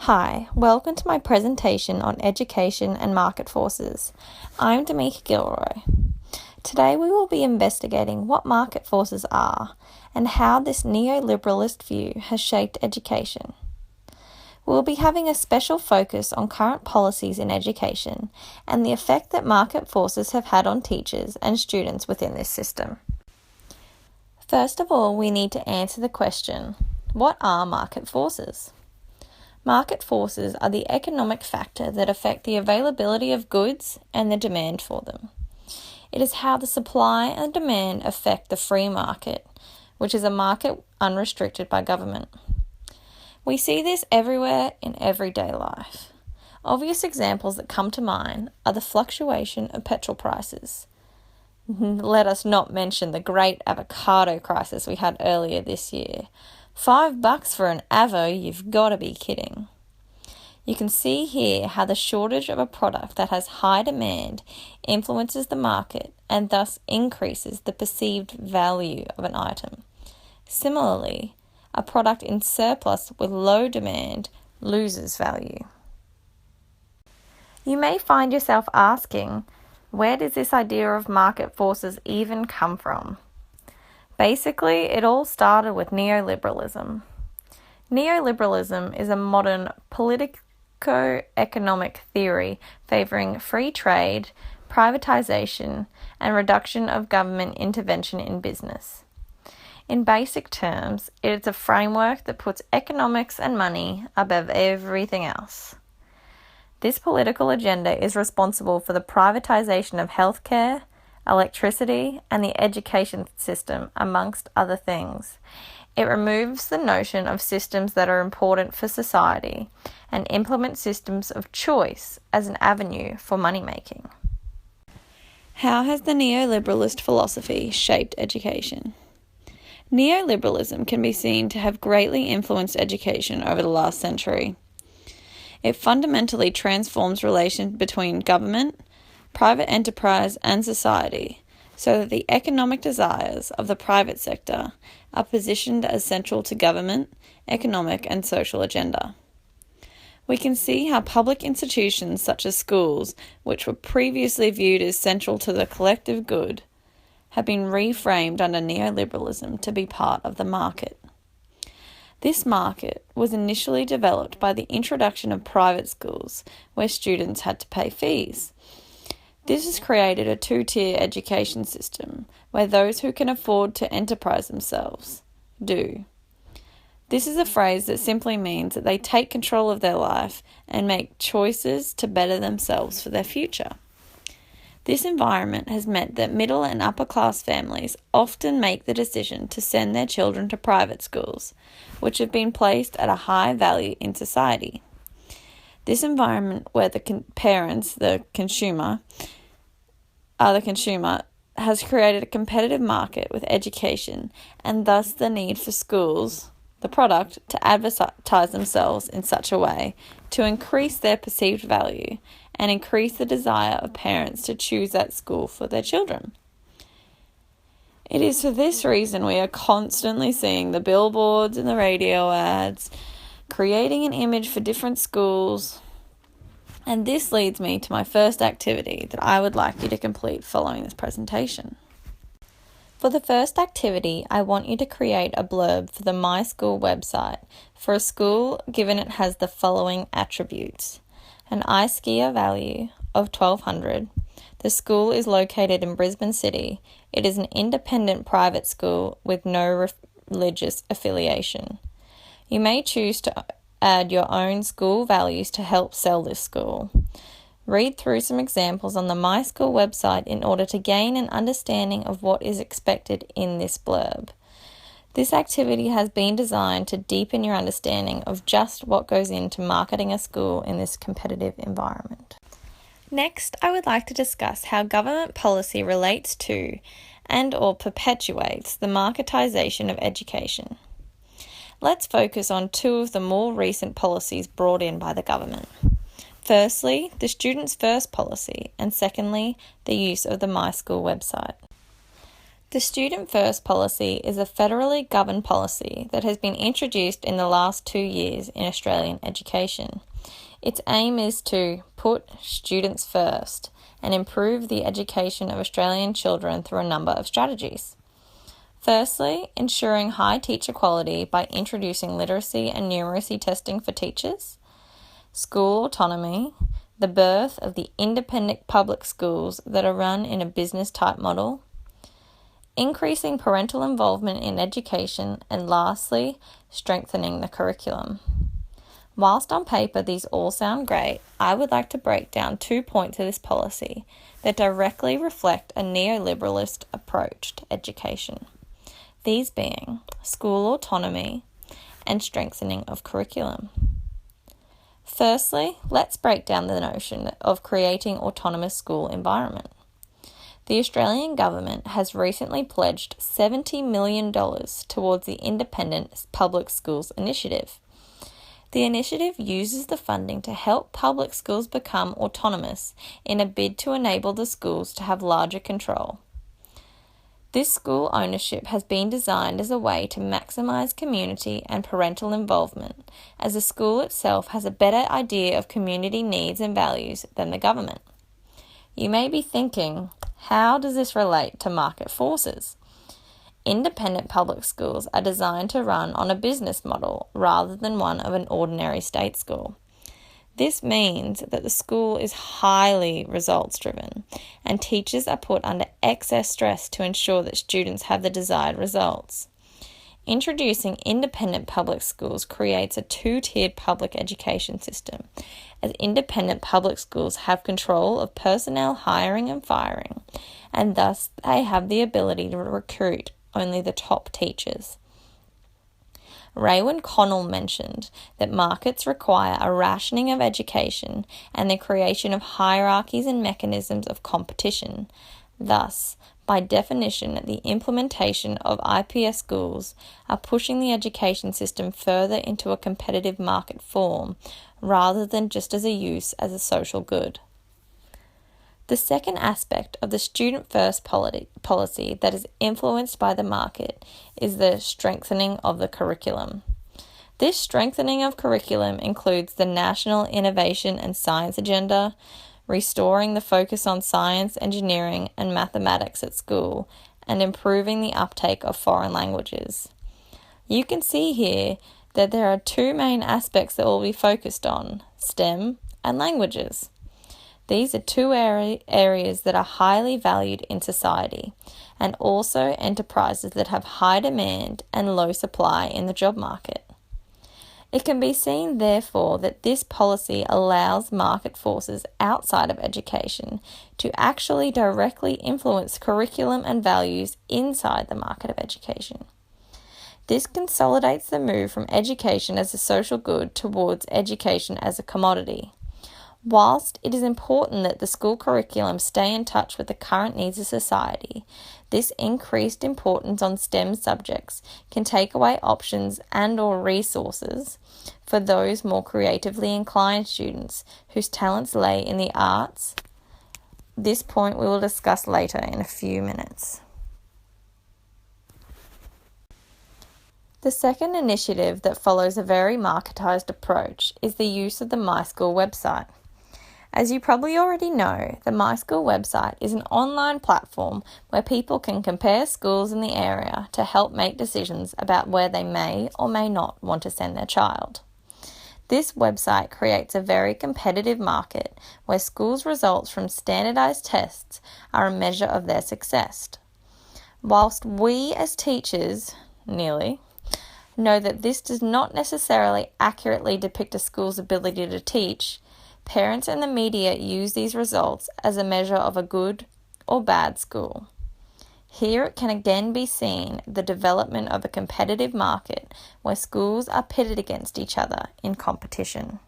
Hi, welcome to my presentation on education and market forces. I'm Demika Gilroy. Today we will be investigating what market forces are and how this neoliberalist view has shaped education. We'll be having a special focus on current policies in education and the effect that market forces have had on teachers and students within this system. First of all, we need to answer the question, what are market forces? Market forces are the economic factor that affect the availability of goods and the demand for them. It is how the supply and demand affect the free market, which is a market unrestricted by government. We see this everywhere in everyday life. Obvious examples that come to mind are the fluctuation of petrol prices. Let us not mention the great avocado crisis we had earlier this year. $5 for an avo, you've got to be kidding. You can see here how the shortage of a product that has high demand influences the market and thus increases the perceived value of an item. Similarly, a product in surplus with low demand loses value. You may find yourself asking, where does this idea of market forces even come from? Basically, it all started with neoliberalism. Neoliberalism is a modern politico-economic theory favouring free trade, privatisation, and reduction of government intervention in business. In basic terms, it is a framework that puts economics and money above everything else. This political agenda is responsible for the privatisation of healthcare, electricity, and the education system, amongst other things. It removes the notion of systems that are important for society and implements systems of choice as an avenue for money-making. How has the neoliberalist philosophy shaped education? Neoliberalism can be seen to have greatly influenced education over the last century. It fundamentally transforms relations between government, private enterprise and society so that the economic desires of the private sector are positioned as central to government, economic and social agenda. We can see how public institutions such as schools, which were previously viewed as central to the collective good, have been reframed under neoliberalism to be part of the market. This market was initially developed by the introduction of private schools, where students had to pay fees. This has created a two-tier education system where those who can afford to enterprise themselves do. This is a phrase that simply means that they take control of their life and make choices to better themselves for their future. This environment has meant that middle and upper class families often make the decision to send their children to private schools, which have been placed at a high value in society. This environment where the parents, the consumer, has created a competitive market with education and thus the need for schools, the product, to advertise themselves in such a way to increase their perceived value and increase the desire of parents to choose that school for their children. It is for this reason we are constantly seeing the billboards and the radio ads, creating an image for different schools. And this leads me to my first activity that I would like you to complete following this presentation. For the first activity, I want you to create a blurb for the My School website for a school given it has the following attributes. An iSkia value of 1200. The school is located in Brisbane City. It is an independent private school with no religious affiliation. You may choose to add your own school values to help sell this school. Read through some examples on the My School website in order to gain an understanding of what is expected in this blurb. This activity has been designed to deepen your understanding of just what goes into marketing a school in this competitive environment. Next, I would like to discuss how government policy relates to and/or perpetuates the marketization of education. Let's focus on two of the more recent policies brought in by the government. Firstly, the Students First policy, and secondly, the use of the My School website. The Student First policy is a federally governed policy that has been introduced in the last 2 years in Australian education. Its aim is to put students first and improve the education of Australian children through a number of strategies. Firstly, ensuring high teacher quality by introducing literacy and numeracy testing for teachers, school autonomy, the birth of the independent public schools that are run in a business-type model, increasing parental involvement in education, and lastly, strengthening the curriculum. Whilst on paper these all sound great, I would like to break down 2 points of this policy that directly reflect a neoliberalist approach to education. These being school autonomy and strengthening of curriculum. Firstly, let's break down the notion of creating autonomous school environment. The Australian government has recently pledged $70 million towards the Independent Public Schools Initiative. The initiative uses the funding to help public schools become autonomous in a bid to enable the schools to have larger control. This school ownership has been designed as a way to maximise community and parental involvement, as the school itself has a better idea of community needs and values than the government. You may be thinking, how does this relate to market forces? Independent public schools are designed to run on a business model rather than one of an ordinary state school. This means that the school is highly results driven and teachers are put under excess stress to ensure that students have the desired results. Introducing independent public schools creates a two-tiered public education system, as independent public schools have control of personnel hiring and firing, and thus they have the ability to recruit only the top teachers. Raewyn Connell mentioned that markets require a rationing of education and the creation of hierarchies and mechanisms of competition. Thus, by definition, the implementation of IPS schools are pushing the education system further into a competitive market form, rather than just as a use as a social good. The second aspect of the Student First policy that is influenced by the market is the strengthening of the curriculum. This strengthening of curriculum includes the National Innovation and Science Agenda, restoring the focus on science, engineering, and mathematics at school, and improving the uptake of foreign languages. You can see here that there are two main aspects that will be focused on: STEM and languages. These are two areas that are highly valued in society, and also enterprises that have high demand and low supply in the job market. It can be seen, therefore, that this policy allows market forces outside of education to actually directly influence curriculum and values inside the market of education. This consolidates the move from education as a social good towards education as a commodity. Whilst it is important that the school curriculum stay in touch with the current needs of society, this increased importance on STEM subjects can take away options and/or resources for those more creatively inclined students whose talents lay in the arts. This point we will discuss later in a few minutes. The second initiative that follows a very marketized approach is the use of the MySchool website. As you probably already know, the MySchool website is an online platform where people can compare schools in the area to help make decisions about where they may or may not want to send their child. This website creates a very competitive market where schools' results from standardized tests are a measure of their success. Whilst we as teachers, know that this does not necessarily accurately depict a school's ability to teach, parents and the media use these results as a measure of a good or bad school. Here it can again be seen the development of a competitive market where schools are pitted against each other in competition.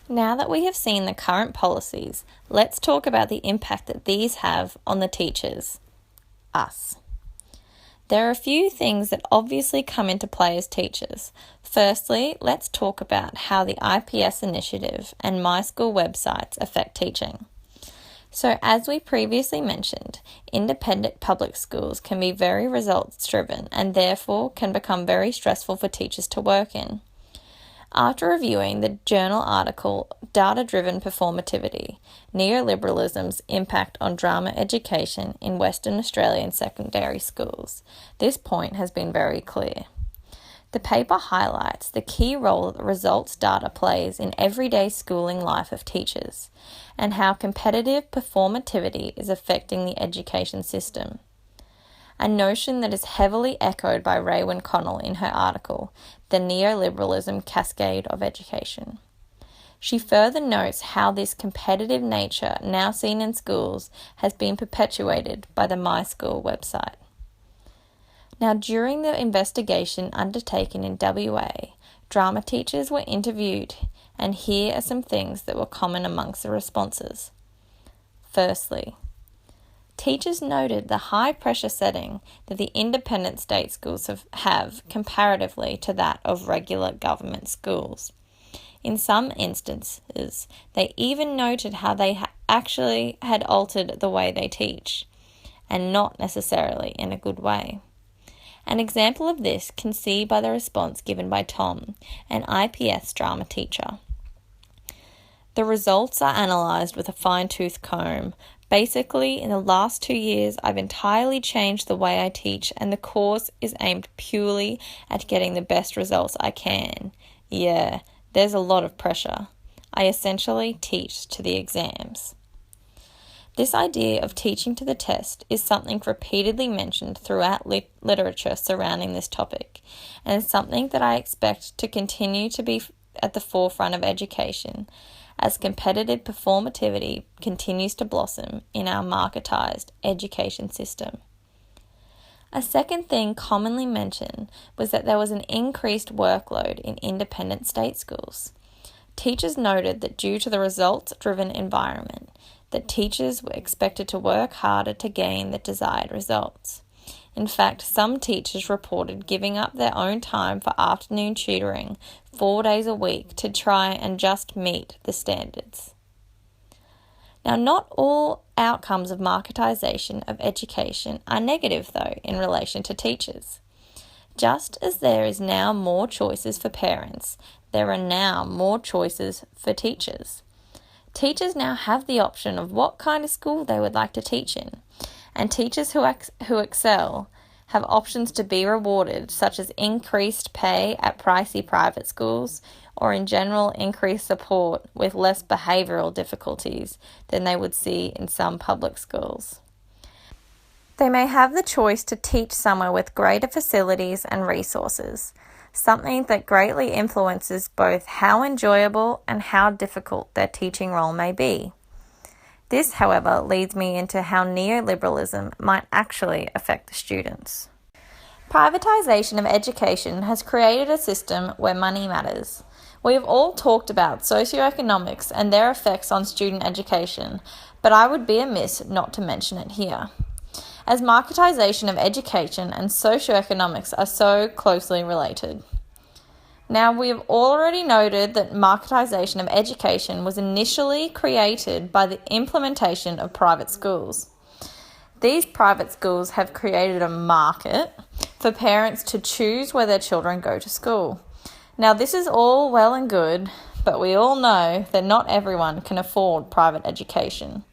Now that we have seen the current policies, let's talk about the impact that these have on the teachers, us. There are a few things that obviously come into play as teachers. Firstly, let's talk about how the IPS initiative and MySchool websites affect teaching. So, as we previously mentioned, independent public schools can be very results driven and therefore can become very stressful for teachers to work in. After reviewing the journal article Data Driven Performativity, Neoliberalism's Impact on Drama Education in Western Australian Secondary Schools, this point has been very clear. The paper highlights the key role that results data plays in everyday schooling life of teachers and how competitive performativity is affecting the education system. A notion that is heavily echoed by Raewyn Connell in her article, The Neoliberalism Cascade of Education. She further notes how this competitive nature now seen in schools has been perpetuated by the My School website. Now, during the investigation undertaken in WA, drama teachers were interviewed, and here are some things that were common amongst the responses. Firstly, teachers noted the high pressure setting that the independent state schools have comparatively to that of regular government schools. In some instances, they even noted how they actually had altered the way they teach, and not necessarily in a good way. An example of this can see by the response given by Tom, an IPS drama teacher. The results are analysed with a fine-tooth comb. Basically, in the last 2 years, I've entirely changed the way I teach, and the course is aimed purely at getting the best results I can. Yeah, there's a lot of pressure. I essentially teach to the exams. This idea of teaching to the test is something repeatedly mentioned throughout literature surrounding this topic, and is something that I expect to continue to be at the forefront of education as competitive performativity continues to blossom in our marketized education system. A second thing commonly mentioned was that there was an increased workload in independent state schools. Teachers noted that due to the results-driven environment, that teachers were expected to work harder to gain the desired results. In fact, some teachers reported giving up their own time for afternoon tutoring 4 days a week to try and just meet the standards. Now, not all outcomes of marketisation of education are negative, though, in relation to teachers. Just as there is now more choices for parents, there are now more choices for teachers. Teachers now have the option of what kind of school they would like to teach in, and teachers who excel have options to be rewarded, such as increased pay at pricey private schools, or in general increased support with less behavioural difficulties than they would see in some public schools. They may have the choice to teach somewhere with greater facilities and resources, something that greatly influences both how enjoyable and how difficult their teaching role may be. This, however, leads me into how neoliberalism might actually affect the students. Privatisation of education has created a system where money matters. We have all talked about socioeconomics and their effects on student education, but I would be amiss not to mention it here, as marketisation of education and socioeconomics are so closely related. Now, we have already noted that marketisation of education was initially created by the implementation of private schools. These private schools have created a market for parents to choose where their children go to school. Now, this is all well and good, but we all know that not everyone can afford private education,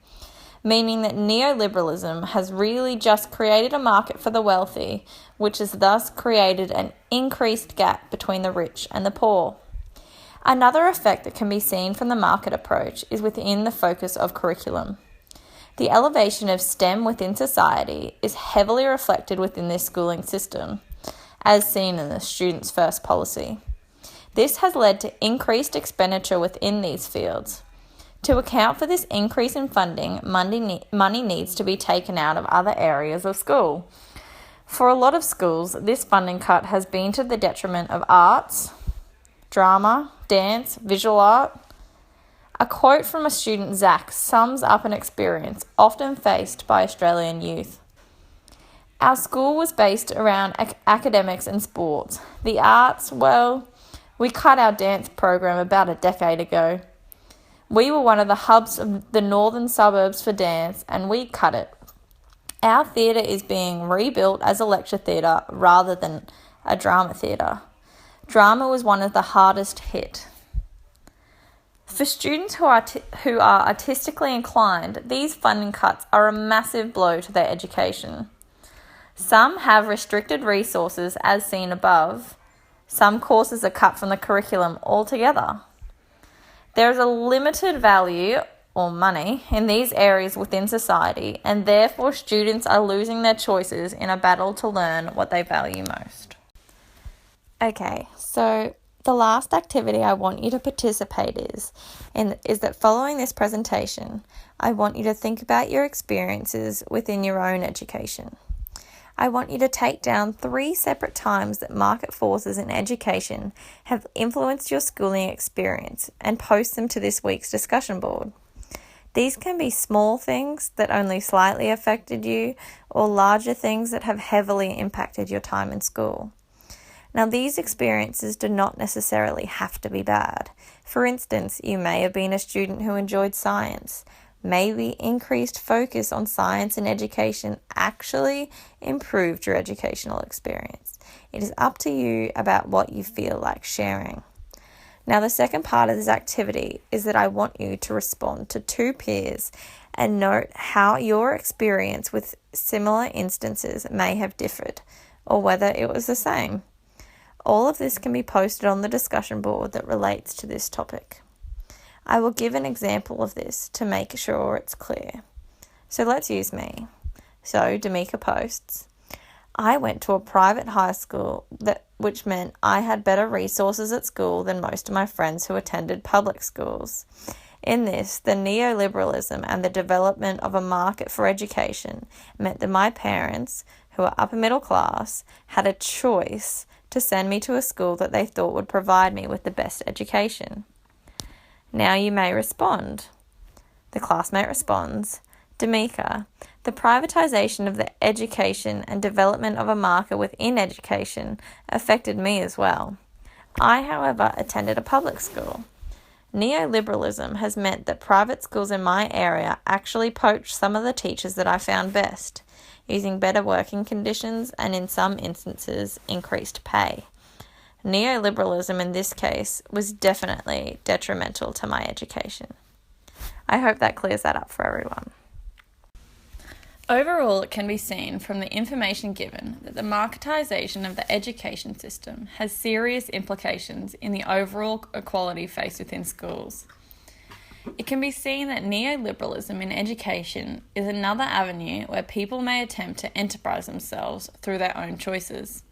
meaning that neoliberalism has really just created a market for the wealthy, which has thus created an increased gap between the rich and the poor. Another effect that can be seen from the market approach is within the focus of curriculum. The elevation of STEM within society is heavily reflected within this schooling system, as seen in the Students First policy. This has led to increased expenditure within these fields. To account for this increase in funding, money needs to be taken out of other areas of school. For a lot of schools, this funding cut has been to the detriment of arts, drama, dance, visual art. A quote from a student, Zach, sums up an experience often faced by Australian youth. Our school was based around academics and sports. The arts, well, we cut our dance program about a decade ago. We were one of the hubs of the northern suburbs for dance, and we cut it. Our theatre is being rebuilt as a lecture theatre rather than a drama theatre. Drama was one of the hardest hit. For students who are artistically inclined, these funding cuts are a massive blow to their education. Some have restricted resources as seen above. Some courses are cut from the curriculum altogether. There is a limited value or money in these areas within society, and therefore students are losing their choices in a battle to learn what they value most. Okay, so the last activity I want you to participate is that following this presentation, I want you to think about your experiences within your own education. I want you to take down 3 separate times that market forces in education have influenced your schooling experience and post them to this week's discussion board. These can be small things that only slightly affected you, or larger things that have heavily impacted your time in school. Now, these experiences do not necessarily have to be bad. For instance, you may have been a student who enjoyed science. Maybe increased focus on science and education actually improved your educational experience. It is up to you about what you feel like sharing. Now, the second part of this activity is that I want you to respond to 2 peers and note how your experience with similar instances may have differed, or whether it was the same. All of this can be posted on the discussion board that relates to this topic. I will give an example of this to make sure it's clear. So let's use me. So Demika posts, I went to a private high school which meant I had better resources at school than most of my friends who attended public schools. In this, the neoliberalism and the development of a market for education meant that my parents, who are upper middle class, had a choice to send me to a school that they thought would provide me with the best education. Now you may respond. The classmate responds, Demika, the privatisation of the education and development of a market within education affected me as well. I, however, attended a public school. Neoliberalism has meant that private schools in my area actually poached some of the teachers that I found best, using better working conditions and, in some instances, increased pay. Neoliberalism in this case was definitely detrimental to my education. I hope that clears that up for everyone. Overall, it can be seen from the information given that the marketisation of the education system has serious implications in the overall equality faced within schools. It can be seen that neoliberalism in education is another avenue where people may attempt to enterprise themselves through their own choices.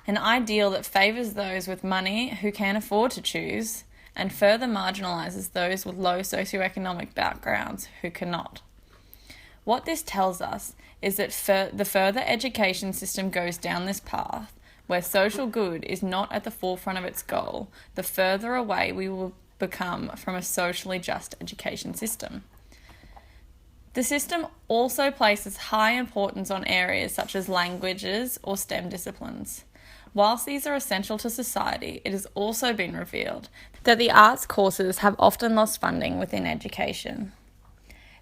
An ideal that favours those with money who can afford to choose, and further marginalises those with low socioeconomic backgrounds who cannot. What this tells us is that the further education system goes down this path, where social good is not at the forefront of its goal, the further away we will become from a socially just education system. The system also places high importance on areas such as languages or STEM disciplines. Whilst these are essential to society, it has also been revealed that the arts courses have often lost funding within education.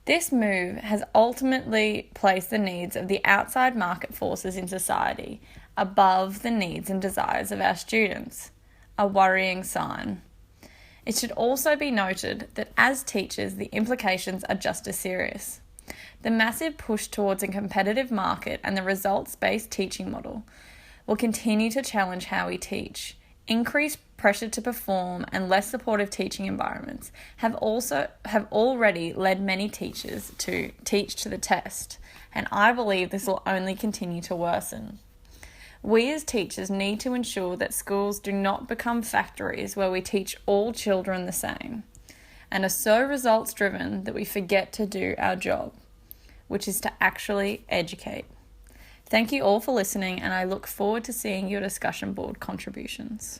This move has ultimately placed the needs of the outside market forces in society above the needs and desires of our students, a worrying sign. It should also be noted that as teachers, the implications are just as serious. The massive push towards a competitive market and the results-based teaching model will continue to challenge how we teach. Increased pressure to perform and less supportive teaching environments have already led many teachers to teach to the test, and I believe this will only continue to worsen. We as teachers need to ensure that schools do not become factories where we teach all children the same, and are so results driven that we forget to do our job, which is to actually educate. Thank you all for listening, and I look forward to seeing your discussion board contributions.